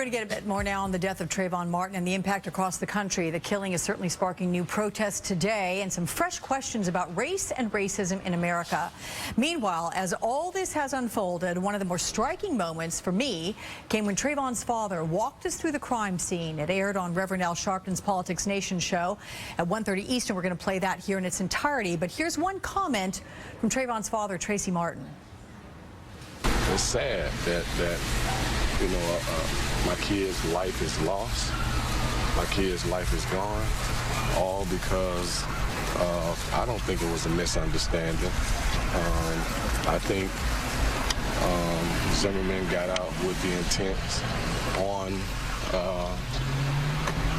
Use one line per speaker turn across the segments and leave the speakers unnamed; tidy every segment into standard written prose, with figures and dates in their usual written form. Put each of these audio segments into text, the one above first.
We're going to get a bit more now on the death of Trayvon Martin and the impact across the country. The killing is certainly sparking new protests today and some fresh questions about race and racism in America. Meanwhile, as all this has unfolded, one of the more striking moments for me came when Trayvon's father walked us through the crime scene. It aired on Reverend Al Sharpton's Politics Nation show at 1:30 Eastern. We're going to play that here in its entirety. But here's one comment from Trayvon's father, Tracy Martin.
It's sad that you know, my kid's life is lost. My kid's life is gone, all because I don't think it was a misunderstanding. I think Zimmerman got out with the intent on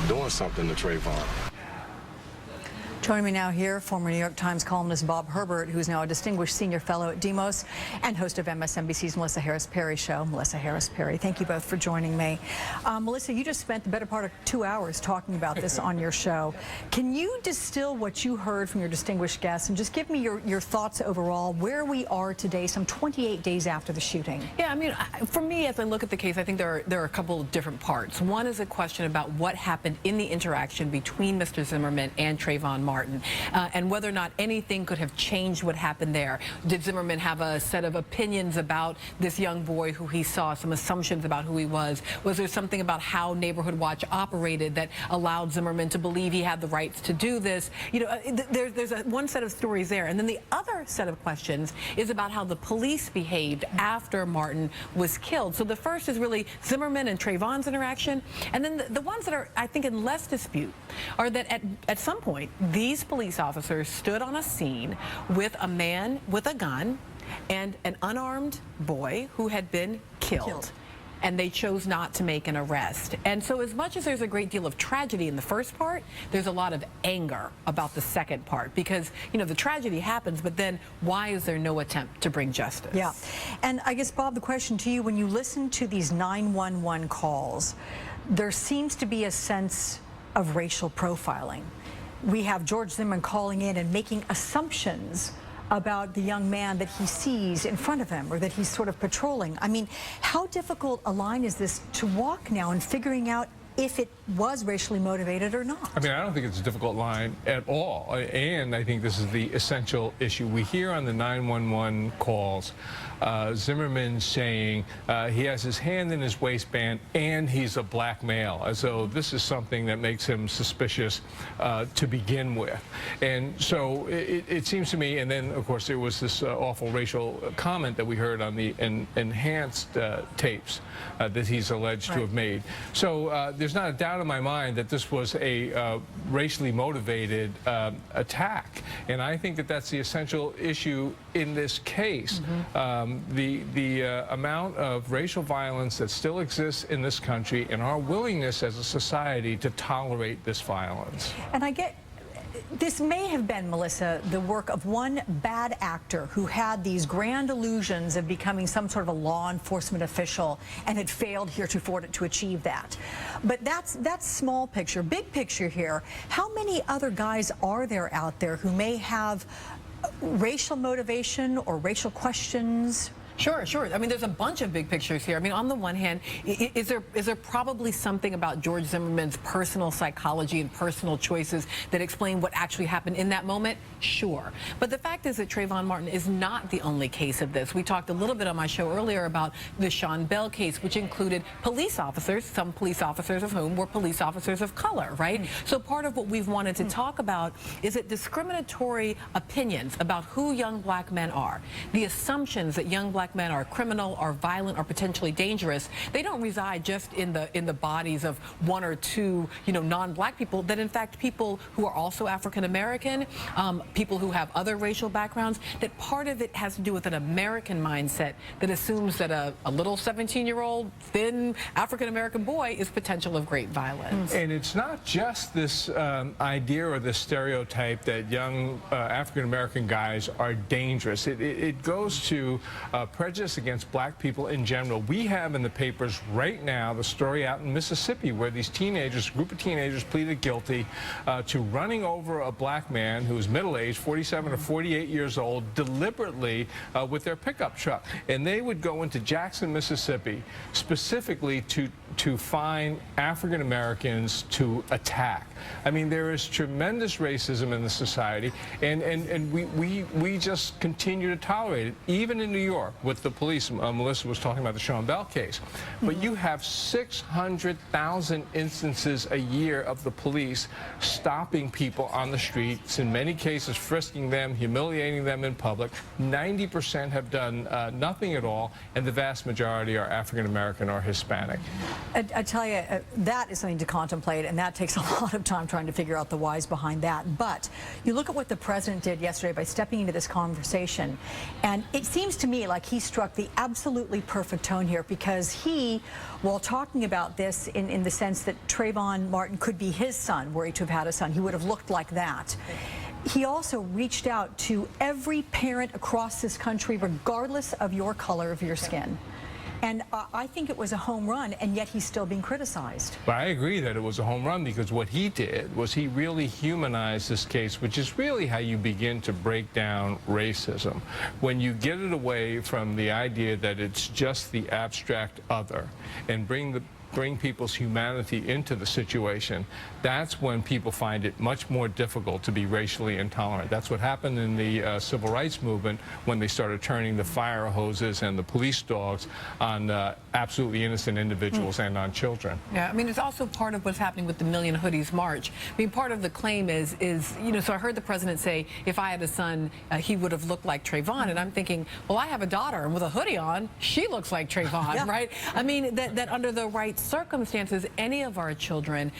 doing something to Trayvon.
Joining me now here, former New York Times columnist Bob Herbert, who's now a distinguished senior fellow at Demos and host of MSNBC's Melissa Harris Perry show. Melissa Harris Perry, thank you both for joining me. Melissa, you just spent the better part of 2 hours talking about this on your show. Can you distill what you heard from your distinguished guests and just give me your thoughts overall, where we are today, some 28 days after the shooting?
Yeah, I mean, for me, as I look at the case, I think there are a couple of different parts. One is a question about what happened in the interaction between Mr. Zimmerman and Trayvon Martin, and whether or not anything could have changed what happened there. Did Zimmerman have a set of opinions about this young boy who he saw, some assumptions about who he was? Was there something about how Neighborhood Watch operated that allowed Zimmerman to believe he had the rights to do this? You know, there's one set of stories there. And then the other set of questions is about how the police behaved after Martin was killed. So the first is really Zimmerman and Trayvon's interaction. And then the ones that are, I think, in less dispute are that at some point, these police officers stood on a scene with a man with a gun and an unarmed boy who had been killed. And they chose not to make an arrest. And so as much as there's a great deal of tragedy in the first part, there's a lot of anger about the second part because, you know, the tragedy happens, but then why is there no attempt to bring justice?
Yeah. And I guess, Bob, the question to you, when you listen to these 911 calls, there seems to be a sense of racial profiling. We have George Zimmerman calling in and making assumptions about the young man that he sees in front of him or that he's sort of patrolling. I mean, how difficult a line is this to walk now in figuring out if it was racially motivated or not?
I mean, I don't think it's a difficult line at all. And I think this is the essential issue. We hear on the 911 calls Zimmerman saying he has his hand in his waistband and he's a black male, as though this is something that makes him suspicious to begin with. And so it seems to me, and then of course there was this awful racial comment that we heard on the enhanced tapes that he's alleged to have made. So there's not a doubt in my mind that this was a racially motivated attack. And I think that that's the essential issue in this case. The amount of racial violence that still exists in this country and our willingness as a society to tolerate this violence.
And I get, this may have been, Melissa, the work of one bad actor who had these grand illusions of becoming some sort of a law enforcement official and had failed heretofore to achieve that. But that's small picture. Big picture here, how many other guys are there out there who may have racial motivation or racial questions?
Sure. I mean, there's a bunch of big pictures here. I mean, on the one hand, is there probably something about George Zimmerman's personal psychology and personal choices that explain what actually happened in that moment? Sure. But the fact is that Trayvon Martin is not the only case of this. We talked a little bit on my show earlier about the Sean Bell case, which included police officers, some police officers of whom were police officers of color, right? So part of what we've wanted to talk about is that discriminatory opinions about who young black men are, the assumptions that young black men are criminal, are violent, are potentially dangerous, they don't reside just in the bodies of one or two, you know, non-black people, that in fact people who are also African American, people who have other racial backgrounds, that part of it has to do with an American mindset that assumes that a little 17-year-old thin African American boy is potential of great violence.
And it's not just this idea or this stereotype that young African American guys are dangerous. It goes to prejudice against black people in general. We have in the papers right now the story out in Mississippi where these teenagers, a group of teenagers, pleaded guilty to running over a black man who was middle-aged, 47 or 48 years old, deliberately with their pickup truck. And they would go into Jackson, Mississippi, specifically to find African Americans to attack. I mean, there is tremendous racism in the society, and we just continue to tolerate it. Even in New York with the police, Melissa was talking about the Sean Bell case, but you have 600,000 instances a year of the police stopping people on the streets, in many cases frisking them, humiliating them in public. 90% have done nothing at all, and the vast majority are African American or Hispanic.
I tell you, that is something to contemplate, and that takes a lot of time trying to figure out the whys behind that. But you look at what the president did yesterday by stepping into this conversation, and it seems to me like he struck the absolutely perfect tone here, because he, while talking about this in the sense that Trayvon Martin could be his son, were he to have had a son, he would have looked like that. He also reached out to every parent across this country, regardless of your color of your skin. And I think it was a home run, and yet he's still being criticized.
But I agree that it was a home run, because what he did was he really humanized this case, which is really how you begin to break down racism. When you get it away from the idea that it's just the abstract other and bring people's humanity into the situation, that's when people find it much more difficult to be racially intolerant. That's what happened in the civil rights movement when they started turning the fire hoses and the police dogs on absolutely innocent individuals and on children.
Yeah, I mean, it's also part of what's happening with the Million Hoodies March. I mean, part of the claim is you know, so I heard the president say, if I had a son, he would have looked like Trayvon. And I'm thinking, well, I have a daughter, and with a hoodie on, she looks like Trayvon, right? I mean, that under the right circumstances, any of our children,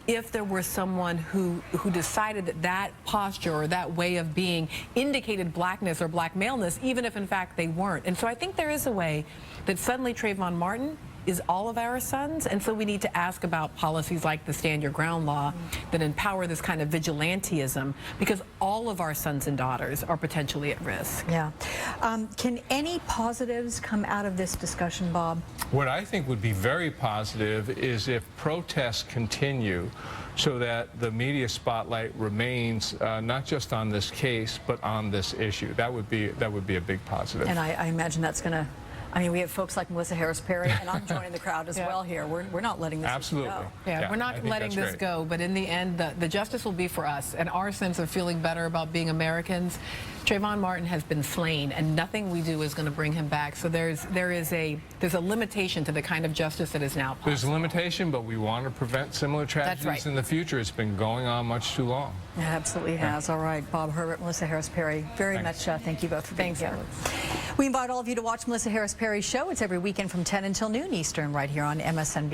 if there were someone who decided that that posture or that way of being indicated blackness or black maleness, even if in fact they weren't. And so I think there is a way that suddenly Trayvon Martin is all of our sons, and so we need to ask about policies like the Stand Your Ground law that empower this kind of vigilantism, because all of our sons and daughters are potentially at risk.
Yeah. Can any positives come out of this discussion, Bob?
What I think would be very positive is if protests continue, so that the media spotlight remains not just on this case, but on this issue. That would be a big positive.
And I imagine that's going to, I mean, we have folks like Melissa Harris Perry, and I'm joining the crowd as well here. We're not letting this
Absolutely.
go.
Yeah, we're not letting this go, but in the end, the justice will be for us, and our sense of feeling better about being Americans. Trayvon Martin has been slain, and nothing we do is going to bring him back. So there's a limitation to the kind of justice that is now possible.
There's a limitation, but we want to prevent similar tragedies in the future. It's been going on much too long.
It absolutely has. All right, Bob Herbert, Melissa Harris Perry, very much thank you both for being here. We invite all of you to watch Melissa Harris Perry's show. It's every weekend from 10 until noon Eastern right here on MSNBC.